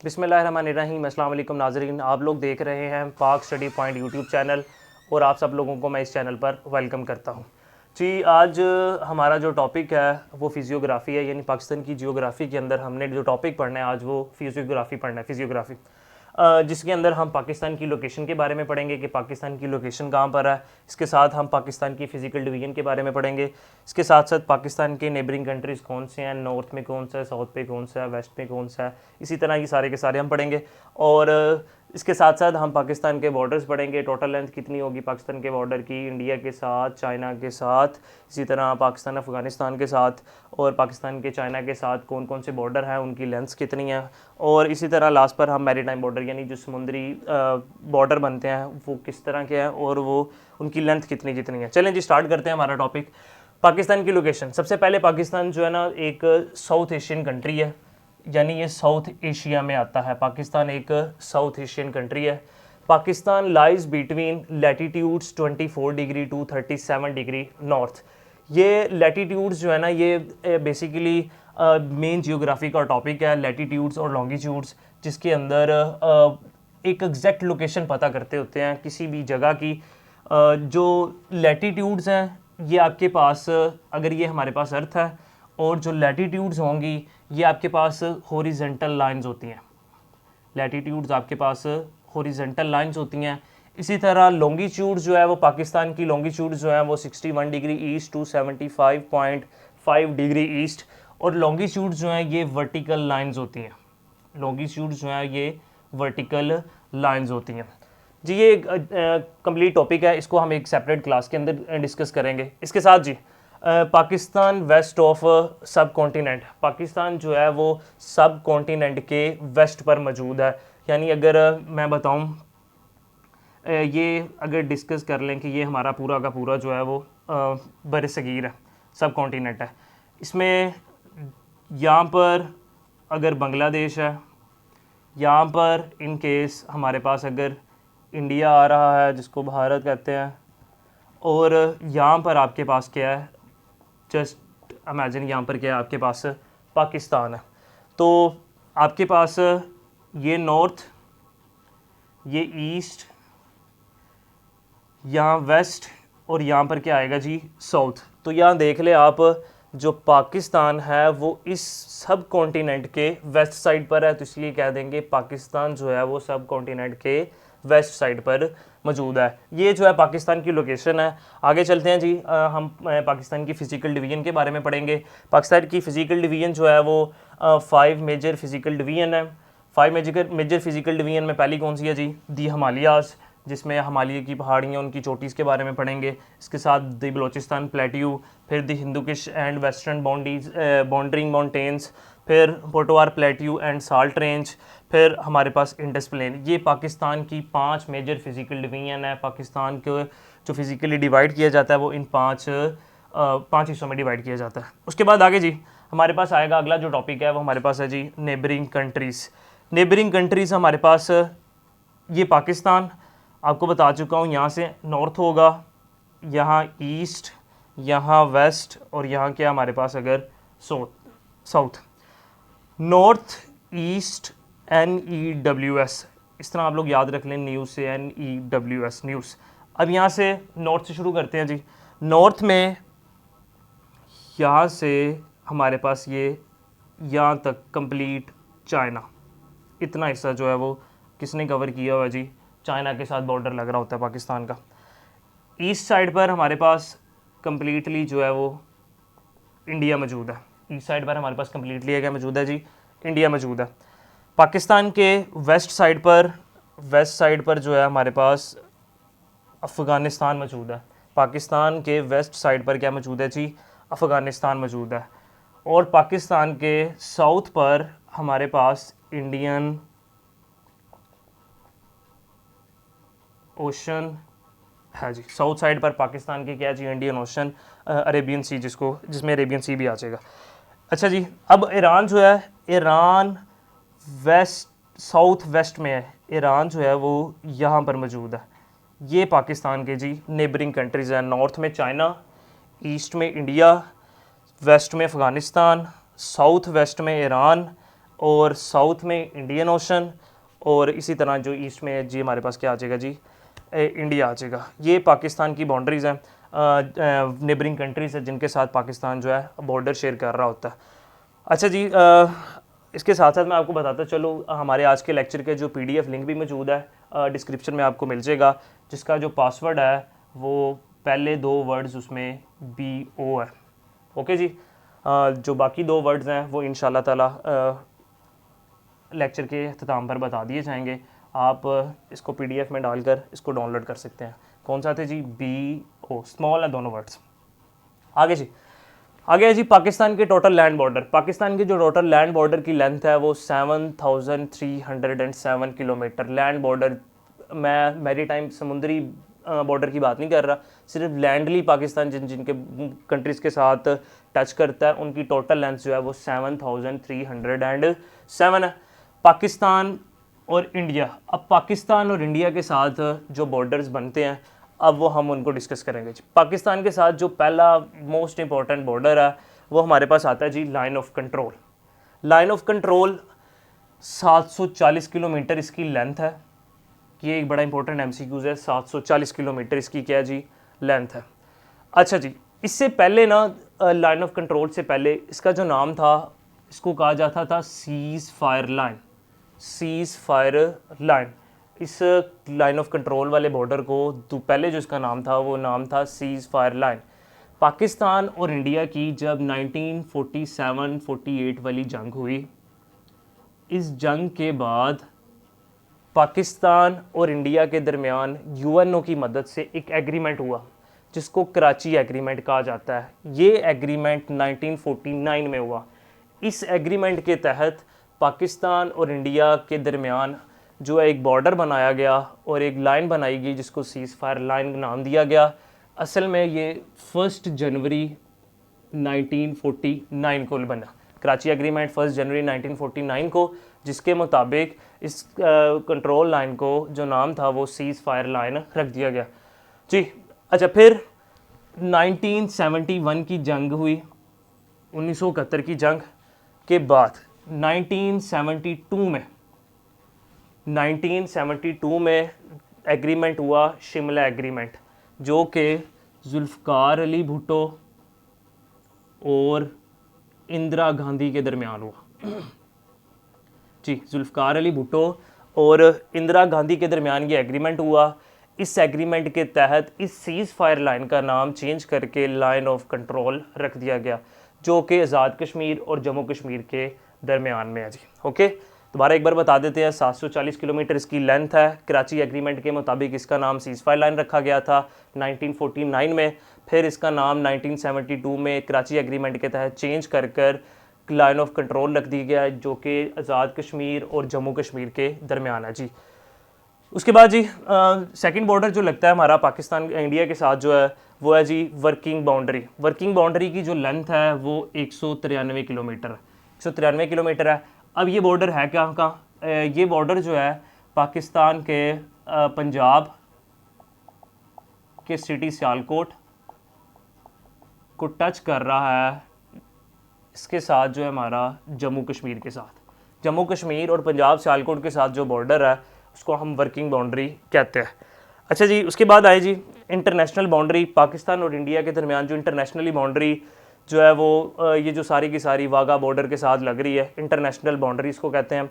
बिस्मिल्लाहिर्रहमानिर्रहीम। अस्सलाम वालेकुम नाज़रीन, आप लोग देख रहे हैं पाक स्टडी पॉइंट यूट्यूब चैनल और आप सब लोगों को मैं इस चैनल पर वेलकम करता हूँ जी। आज हमारा जो टॉपिक है वो फिजियोग्राफी है, यानी पाकिस्तान की जियोग्राफी के अंदर हमने जो टॉपिक पढ़ना है आज वो फिजियोग्राफी पढ़ना है। फिजियोग्राफी जिसके अंदर हम पाकिस्तान की लोकेशन के बारे में पढ़ेंगे कि पाकिस्तान की लोकेशन कहाँ पर है। इसके साथ हम पाकिस्तान की फ़िज़िकल डिवीज़न के बारे में पढ़ेंगे। इसके साथ साथ पाकिस्तान के नेबरिंग कंट्रीज़ कौन से हैं, नॉर्थ में कौन सा है, साउथ पे कौन सा है, वेस्ट में कौन सा है, इसी तरह ये सारे के सारे हम पढ़ेंगे। और इसके साथ साथ हम पाकिस्तान के बॉर्डर्स पढ़ेंगे, टोटल लेंथ कितनी होगी पाकिस्तान के बॉर्डर की, इंडिया के साथ, चाइना के साथ, इसी तरह पाकिस्तान अफ़गानिस्तान के साथ, और पाकिस्तान के चाइना के साथ कौन कौन से बॉर्डर हैं, उनकी लेंथ्स कितनी है। और इसी तरह लास्ट पर हम मैरीटाइम बॉर्डर यानी जो समुद्री बॉर्डर बनते हैं वो किस तरह के हैं और वो उनकी लेंथ कितनी कितनी है। चलें जी, स्टार्ट करते हैं हमारा टॉपिक। पाकिस्तान की लोकेशन, सबसे पहले पाकिस्तान जो है ना एक साउथ एशियन कंट्री है, यानी ये साउथ एशिया में आता है। पाकिस्तान एक साउथ एशियन कंट्री है। Pakistan lies between latitudes 24 degree to 37 degree north. ये लैटिट्यूड्स जो है ना ये बेसिकली मेन जियोग्राफी का टॉपिक है, लैटिट्यूड्स और लॉन्गिट्यूड्स, जिसके अंदर एक एग्जैक्ट लोकेशन पता करते होते हैं किसी भी जगह की। जो लैटिट्यूड्स हैं ये आपके पास, अगर ये हमारे पास अर्थ है, और जो लैटिट्यूड्स होंगी ये आपके पास हॉरिजेंटल लाइंस होती हैं। लैटिट्यूड्स आपके पास हॉरिजेंटल लाइंस होती हैं। इसी तरह लॉन्गिट्यूड जो है वो पाकिस्तान की लॉन्गिट्यूड जो है वो 61 degree east to 75.5 degree east, और लॉन्गिट्यूड जो है ये वर्टिकल लाइंस होती हैं। लॉन्गिट्यूड जो है ये वर्टिकल लाइंस होती हैं जी। ये कंप्लीट टॉपिक है, इसको हम एक सेपरेट क्लास के अंदर डिस्कस करेंगे। इसके साथ जी पाकिस्तान वेस्ट ऑफ सब कॉन्टिनेंट, पाकिस्तान जो है वो सब कॉन्टिनेंट के वेस्ट पर मौजूद है। यानी अगर मैं बताऊं, ये अगर डिस्कस कर लें कि ये हमारा पूरा का पूरा जो है वो बरसगीर है, सब कॉन्टिनेंट है। इसमें यहाँ पर अगर बांग्लादेश है, यहाँ पर इन केस हमारे पास अगर इंडिया आ रहा है जिसको भारत कहते हैं, और यहाँ पर आपके पास क्या है, जस्ट इमेजिन यहाँ पर क्या है, आपके पास पाकिस्तान है। तो आपके पास ये नॉर्थ, ये ईस्ट, यहाँ वेस्ट, और यहाँ पर क्या आएगा जी, साउथ। तो यहाँ देख ले आप, जो पाकिस्तान है वो इस सब कॉन्टिनेंट के वेस्ट साइड पर है, तो इसलिए कह देंगे पाकिस्तान जो है वो सब कॉन्टिनेंट के वेस्ट साइड पर मौजूद है। ये जो है पाकिस्तान की लोकेशन है। आगे चलते हैं जी, हम पाकिस्तान की फ़िज़िकल डिवीज़न के बारे में पढ़ेंगे। पाकिस्तान की फ़िज़िकल डिवीज़न जो है वो 5 मेजर फ़िज़िकल डिवीज़न है। 5 मेजर फ़िज़िकल डिवीज़न में पहली कौन सी है जी, दी हिमालयाज़, जिसमें हिमालय की पहाड़ियाँ, उनकी चोटीज़ के बारे में पढ़ेंगे। इसके साथ द बलोचिस्तान प्लेट्यू, फिर द हिंदुकिश एंड वेस्टर्न बाउंड्रिंग माउंटेन्स, फिर Potwar plateau and salt range, फिर हमारे पास इंडस प्लेन। ये पाकिस्तान की 5 मेजर फ़िज़िकल डिवीज़न है। पाकिस्तान को जो फिज़िकली डिवाइड किया जाता है वो इन 5 हिस्सों में डिवाइड किया जाता है। उसके बाद आगे जी हमारे पास आएगा अगला जो टॉपिक है वो हमारे पास है जी नेबरिंग कंट्रीज़। नेबरिंग कंट्रीज़ हमारे पास ये पाकिस्तान आपको बता चुका हूँ, यहाँ से नॉर्थ होगा, यहाँ ईस्ट, यहाँ वेस्ट, और यहाँ क्या हमारे पास अगर साउथ। नॉर्थ ईस्ट NEWS, इस तरह आप लोग याद रख लें, न्यूज़ से NEWS न्यूज़। अब यहाँ से नॉर्थ से शुरू करते हैं जी। नॉर्थ में यहाँ से हमारे पास ये यहाँ तक कंप्लीट चाइना, इतना हिस्सा जो है वो किसने कवर किया हुआ जी, चाइना के साथ बॉर्डर लग रहा होता है पाकिस्तान का। ईस्ट साइड पर हमारे पास कंप्लीटली जो है वो इंडिया मौजूद है। ईस्ट साइड पर हमारे पास कंप्लीटली क्या मौजूद है जी, इंडिया मौजूद है। पाकिस्तान के वेस्ट साइड पर जो है हमारे पास अफ़गानिस्तान मौजूद है। पाकिस्तान के वेस्ट साइड पर क्या मौजूद है जी, अफ़गानिस्तान मौजूद है। और पाकिस्तान के साउथ पर हमारे पास इंडियन ओशन है जी। साउथ साइड पर पाकिस्तान की क्या है जी, इंडियन ओशन, अरेबियन सी, जिसमें अरेबियन सी भी आ जाएगा। अच्छा जी, अब ईरान जो है, ईरान साउथ वेस्ट में है। ईरान जो है वो यहाँ पर मौजूद है। ये पाकिस्तान के जी नेबरिंग कंट्रीज़ हैं। नॉर्थ में चाइना, ईस्ट में इंडिया, वेस्ट में अफ़गानिस्तान, साउथ वेस्ट में ईरान, और साउथ में इंडियन ओशन, और इसी तरह जो ईस्ट में जी हमारे पास क्या आ जाएगा जी, इंडिया आ जाएगा। ये पाकिस्तान की बाउंड्रीज़ हैं, नेबरिंग कंट्रीज़ है जिनके साथ पाकिस्तान जो है बॉर्डर शेयर कर रहा होता है। अच्छा जी, इसके साथ साथ मैं आपको बताता चलो हमारे आज के लेक्चर के जो PDF लिंक भी मौजूद है, डिस्क्रिप्शन में आपको मिल जाएगा, जिसका जो पासवर्ड है वो पहले 2 वर्ड्स उसमें BO है। ओके जी, जो बाकी 2 वर्ड्स हैं वो इंशाल्लाह ताला लेक्चर के अख्ताम पर बता दिए जाएंगे। आप इसको PDF में डालकर इसको डाउनलोड कर सकते हैं। कौन सा थे जी, BO, स्मॉल है दोनों वर्ड्स। आगे जी, आगे है जी पाकिस्तान के टोटल लैंड बॉर्डर। पाकिस्तान की जो टोटल लैंड बॉर्डर की लेंथ है वो 7307 किलोमीटर लैंड बॉर्डर। मैं मैरी टाइम समुद्री बॉर्डर की बात नहीं कर रहा, सिर्फ लैंडली पाकिस्तान जिनके कंट्रीज़ के साथ टच करता है उनकी टोटल लेंथ जो है वो 7307 है। पाकिस्तान और इंडिया, अब पाकिस्तान और इंडिया के साथ जो बॉर्डर्स बनते हैं अब वो हम उनको डिस्कस करेंगे। पाकिस्तान के साथ जो पहला मोस्ट इंपॉर्टेंट बॉर्डर है वो हमारे पास आता है जी line of control. Line of control 740 kilometre इसकी लेंथ है। ये एक बड़ा इंपॉर्टेंट MCQs है, 740 किलोमीटर इसकी क्या है जी, लेंथ है। अच्छा जी, इससे पहले ना लाइन ऑफ कंट्रोल से पहले इसका जो नाम था इसको कहा जाता था seize fire line. Seize fire line, इस लाइन ऑफ कंट्रोल वाले बॉर्डर को तो पहले जो इसका नाम था वो नाम था सीज़ फायर लाइन। पाकिस्तान और इंडिया की जब 1947-48 वाली जंग हुई, इस जंग के बाद पाकिस्तान और इंडिया के दरमियान UNO की मदद से एक एग्रीमेंट हुआ जिसको कराची एग्रीमेंट कहा जाता है। ये एग्रीमेंट 1949 में हुआ। इस एग्रीमेंट के तहत पाकिस्तान और इंडिया के दरमियान जो है एक बॉर्डर बनाया गया और एक लाइन बनाई गई जिसको सीज़ फायर लाइन नाम दिया गया। असल में ये 1 जनवरी 1949 को बना, कराची एग्रीमेंट 1 जनवरी 1949 को, जिसके मुताबिक इस कंट्रोल लाइन को जो नाम था वो सीज़ फायर लाइन रख दिया गया जी। अच्छा, फिर 1971 की जंग हुई, 1971 की जंग के बाद 1972 में एग्रीमेंट हुआ, शिमला एग्रीमेंट, जो कि जुल्फ़िकार अली भुट्टो और इंदिरा गांधी के दरमियान हुआ जी। जुल्फ़िकार अली भुट्टो और इंदिरा गांधी के दरमियान ये एग्रीमेंट हुआ। इस एग्रीमेंट के तहत इस सीज़ फायर लाइन का नाम चेंज करके लाइन ऑफ कंट्रोल रख दिया गया, जो कि आज़ाद कश्मीर और जम्मू कश्मीर के दरमियान में है जी। ओके, दोबारा एक बार बता देते हैं, 740 किलोमीटर इसकी लेंथ है। कराची एग्रीमेंट के मुताबिक इसका नाम सीज़ फायर लाइन रखा गया था 1949 में। फिर इसका नाम 1972 में कराची एग्रीमेंट के तहत चेंज कर लाइन ऑफ कंट्रोल रख दी गया, जो कि आज़ाद कश्मीर और जम्मू कश्मीर के दरमियान है जी। उसके बाद जी सेकंड बॉर्डर जो लगता है हमारा पाकिस्तान इंडिया के साथ जो है वो है जी वर्किंग बाउंड्री। वर्किंग बाउंड्री की जो लेंथ है वो 193 किलोमीटर 193 किलोमीटर है। अब ये बॉर्डर है क्या कहाँ, ये बॉर्डर जो है पाकिस्तान के पंजाब के सिटी सियालकोट को टच कर रहा है, इसके साथ जो है हमारा जम्मू कश्मीर के साथ, जम्मू कश्मीर और पंजाब सियालकोट के साथ जो बॉर्डर है उसको हम वर्किंग बाउंड्री कहते हैं। अच्छा जी, उसके बाद आए जी इंटरनेशनल बाउंड्री। पाकिस्तान और इंडिया के दरमियान जो इंटरनेशनली बाउंड्री जो है वो ये जो सारी की सारी वाघा बॉर्डर के साथ लग रही है, इंटरनेशनल बाउंड्री इसको कहते हैं।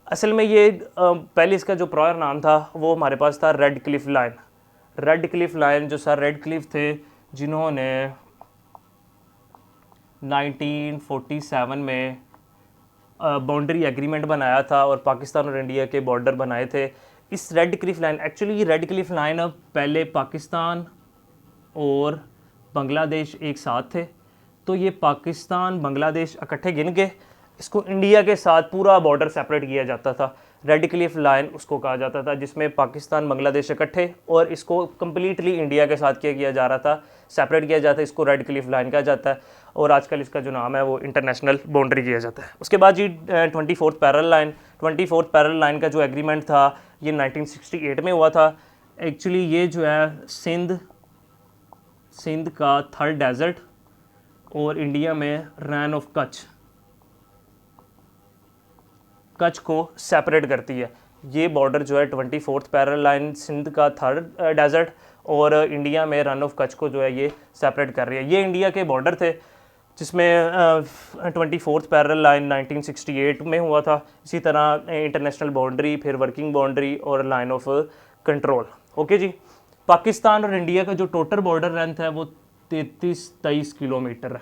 असल में ये पहले इसका जो प्रायर नाम था वो हमारे पास था red Cliff line. Red Cliff line, जो सर रेड क्लिफ थे जिन्होंने 1947 में बाउंड्री एग्रीमेंट बनाया था और पाकिस्तान और इंडिया के बॉर्डर बनाए थे। इस red Cliff line, actually red Cliff line अब पहले पाकिस्तान और बांग्लादेश एक साथ थे, तो ये पाकिस्तान बांग्लादेश इकट्ठे गिन के इसको इंडिया के साथ पूरा बॉर्डर सेपरेट किया जाता था। रेड क्लिफ लाइन उसको कहा जाता था जिसमें पाकिस्तान बांग्लादेश इकट्ठे और इसको कम्प्लीटली इंडिया के साथ किया जा रहा था, सेपरेट किया जाता है, इसको रेड क्लिफ लाइन कहा जाता है और आजकल इसका जो नाम है वो इंटरनेशनल बाउंड्री किया जाता है। उसके बाद जी 24th parallel line. 24th parallel line का जो एग्रीमेंट था ये 1968 में हुआ था। एक्चुअली ये जो है सिंध का थर्ड डेजर्ट और इंडिया में रैन ऑफ कच्छ, कच्छ को सेपरेट करती है। ये बॉर्डर जो है 24th पैरेलल लाइन सिंध का थर्ड डेजर्ट और इंडिया में रन ऑफ कच्छ को जो है ये सेपरेट कर रही है। ये इंडिया के बॉर्डर थे जिसमें 24th पैरेलल लाइन 1968 में हुआ था। इसी तरह इंटरनेशनल बाउंड्री, फिर वर्किंग बाउंड्री और लाइन ऑफ कंट्रोल। ओके जी, पाकिस्तान और इंडिया का जो टोटल बॉर्डर लेंथ है वो 33-23 किलोमीटर है।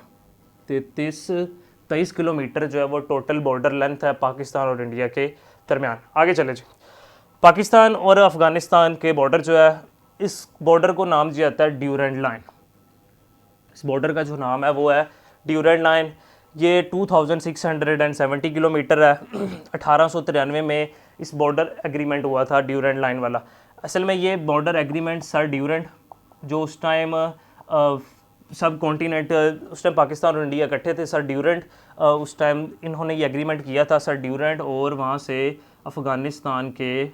33-23 किलोमीटर जो है वो टोटल बॉर्डर लेंथ है पाकिस्तान और इंडिया के दरमियान। आगे चले जी, पाकिस्तान और अफ़गानिस्तान के बॉर्डर जो है, इस बॉर्डर को नाम दिया जाता है ड्यूरेंट लाइन। इस बॉर्डर का जो नाम है वो है ड्यूरेंट लाइन। ये 2670 किलोमीटर है। 1893 में इस बॉर्डर एग्रीमेंट हुआ था ड्यूरेंट लाइन वाला। असल में ये बॉर्डर एग्रीमेंट सर ड्यूरेंट, जो उस टाइम सब कॉन्टिनेंट, उस टाइम पाकिस्तान और इंडिया इकट्ठे थे, सर ड्यूरेंट उस टाइम इन्होंने ये एग्रीमेंट किया था, सर ड्यूरेंट, और वहाँ से अफ़गानिस्तान के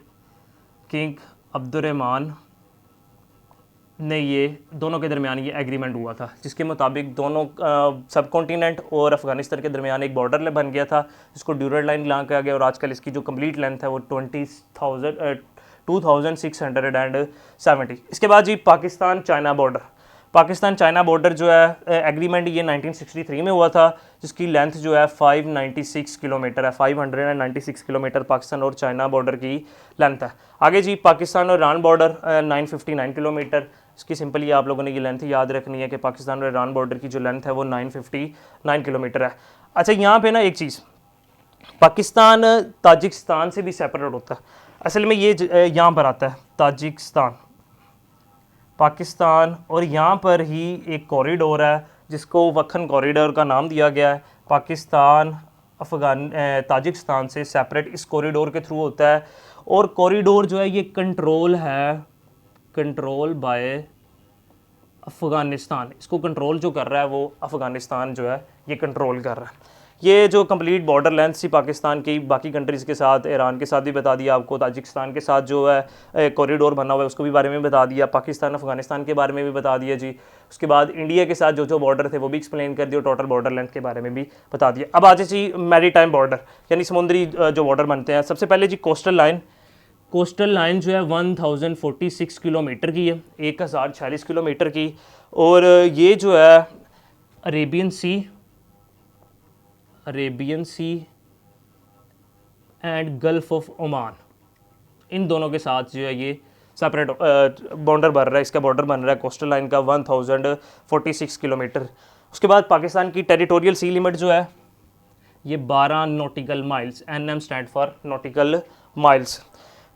किंग अब्दुर्रहमान ने ये दोनों के दरमियान ये एग्रीमेंट हुआ था, जिसके मुताबिक दोनों सब कॉन्टिनेंट और अफ़गानिस्तान के दरमियान एक बॉर्डर बन गया था, जिसको ड्यूरेंट लाइन ला किया गया। और आजकल इसकी जो कंप्लीट लेंथ है वो 2670। इसके बाद जी Pakistan China border. Pakistan China border जो है एग्रीमेंट ये 1963 में हुआ था, जिसकी लेंथ जो है 596 किलोमीटर है। 596 किलोमीटर पाकिस्तान और चाइना बॉर्डर की लेंथ है। आगे जी पाकिस्तान और ईरान बॉर्डर 959 किलोमीटर। इसकी सिंपली आप लोगों ने ये लेंथ याद रखनी है कि पाकिस्तान और ईरान बॉर्डर की जो लेंथ है वो 959 किलोमीटर है। अच्छा, यहाँ पे ना एक चीज़, पाकिस्तान ताजिकिस्तान से भी सेपरेट होता है। असल में ये यहाँ पर आता है ताजिकिस्तान, पाकिस्तान, और यहाँ पर ही एक कॉरिडोर है जिसको वक्खन कॉरिडोर का नाम दिया गया है। पाकिस्तान ताजिकिस्तान से सेपरेट इस कॉरिडोर के थ्रू होता है। और कॉरिडोर जो है ये कंट्रोल बाय अफ़गानिस्तान। इसको कंट्रोल जो कर रहा है वो अफ़गानिस्तान जो है ये कंट्रोल कर रहा है। ये जो कंप्लीट बॉर्डर लेंथ थी पाकिस्तान की, बाकी कंट्रीज़ के साथ, ईरान के साथ भी बता दिया आपको, ताजिकिस्तान के साथ जो है कॉरिडोर बना हुआ है उसको भी बारे में बता दिया, पाकिस्तान अफ़गानिस्तान के बारे में भी बता दिया जी। उसके बाद इंडिया के साथ जो बॉर्डर थे वो भी एक्सप्लेन कर दिया, टोटल बॉर्डर लेंथ के बारे में भी बता दिया। अब आ जाए जी मैरी टाइम बॉर्डर, यानी समुद्री जो बॉर्डर बनते हैं। सबसे पहले जी कोस्टल लाइन। कोस्टल लाइन जो है 1046 किलोमीटर की है, 1046 किलोमीटर की। और ये जो है Arabian sea and gulf of Oman, इन दोनों के साथ जो है ये सेपरेट बॉर्डर बन रहा है। इसका बॉर्डर बन रहा है कोस्टल लाइन का 1046 किलोमीटर। उसके बाद पाकिस्तान की टेरिटोरियल सी लिमिट जो है ये 12 nautical miles, NM stand for nautical miles.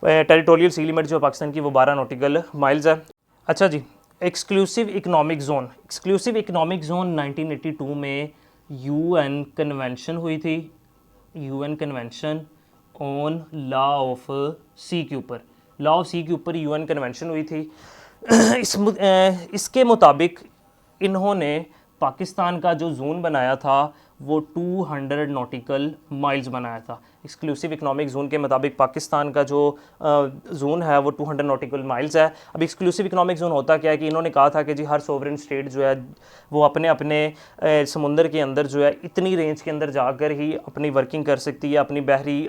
Territorial sea limit जो पाकिस्तान की वो 12 नॉटिकल माइल्स है। अच्छा जी, exclusive economic zone. Exclusive economic zone 1982 में UN कन्वेंशन हुई थी, UN convention on law of sea के ऊपर, लॉ ऑफ सी के ऊपर UN कन्वेंशन हुई थी। इसके मुताबिक इन्होंने पाकिस्तान का जो जोन बनाया था वो 200 नॉटिकल माइल्स बनाया था। एक्सक्लूसिव इकनॉमिक जोन के मुताबिक पाकिस्तान का जो जोन है वो 200 नॉटिकल माइल्स है। अब एक्सक्लूसिव इकनॉमिक जोन होता क्या है कि इन्होंने कहा था कि जी हर सोवरेन स्टेट जो है वो अपने अपने समुंदर के अंदर जो है इतनी रेंज के अंदर जाकर ही अपनी वर्किंग कर सकती है, अपनी बहरी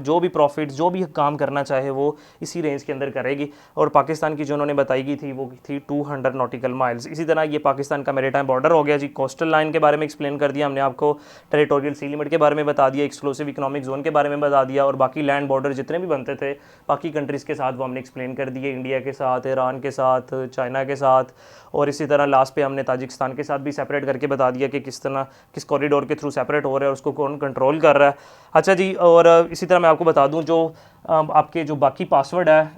जो भी प्रॉफिट जो भी काम करना चाहे वो इसी रेंज के अंदर करेगी। और पाकिस्तान की जो उन्होंने बताई गई थी वो थी 200 नॉटिकल माइल्स। इसी तरह ये पाकिस्तान का मैरीटाइम बॉर्डर हो गया जी। कोस्टल लाइन के बारे में एक्सप्लेन कर दिया हमने आपको, टेरिटोरियल सी लिमिट के बारे में बता दिया, एक्सक्लूसिव इकनॉमिक जोन के बारे में बता दिया, और बाकी लैंड बॉर्डर जितने भी बनते थे बाकी कंट्रीज़ के साथ वो हमने एक्सप्लेन कर दिए, इंडिया के साथ, ईरान के साथ, चाइना के साथ, और इसी तरह लास्ट पे हमने ताजिकिस्तान के साथ भी सेपरेट करके बता दिया कि किस तरह किस कॉरिडोर के थ्रू सेपरेट हो रहा है और उसको कौन कंट्रोल कर रहा है। अच्छा जी, और इसी तरह मैं आपको बता दूं जो आपके जो बाकी पासवर्ड है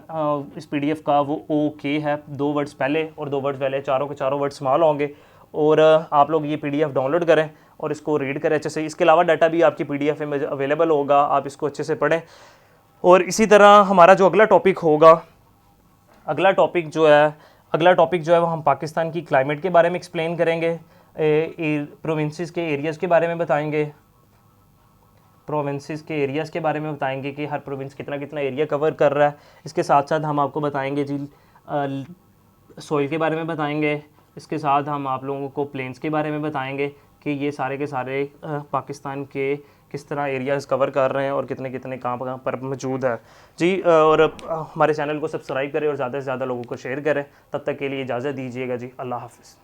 इस PDF का वो OK है, 2 वर्ड्स पहले और 2 वर्ड्स पहले, चारों के चारों वर्ड स्मॉल होंगे। और आप लोग ये PDF डाउनलोड करें और इसको रीड करें अच्छे से। इसके अलावा डाटा भी आपकी PDF में अवेलेबल होगा, आप इसको अच्छे से पढ़ें। और इसी तरह हमारा जो अगला टॉपिक होगा, अगला टॉपिक जो है वो हम पाकिस्तान की क्लाइमेट के बारे में एक्सप्लेन करेंगे, प्रोविंसेस के एरियाज़ के बारे में बताएंगे, प्रोविंसेस के एरियाज़ के बारे में बताएंगे कि हर प्रोविंस कितना कितना एरिया कवर कर रहा है। इसके साथ साथ हम आपको बताएंगे जी सॉइल के बारे में बताएंगे। इसके साथ हम आप लोगों को प्लेन्स के बारे में बताएंगे कि ये सारे के सारे पाकिस्तान के किस तरह एरियाज़ कवर कर रहे हैं और कितने कितने कहाँ पर मौजूद है जी। और हमारे चैनल को सब्सक्राइब करें और ज़्यादा से ज़्यादा लोगों को शेयर करें। तब तक के लिए इजाज़त दीजिएगा जी, अल्लाह हाफ़िज़।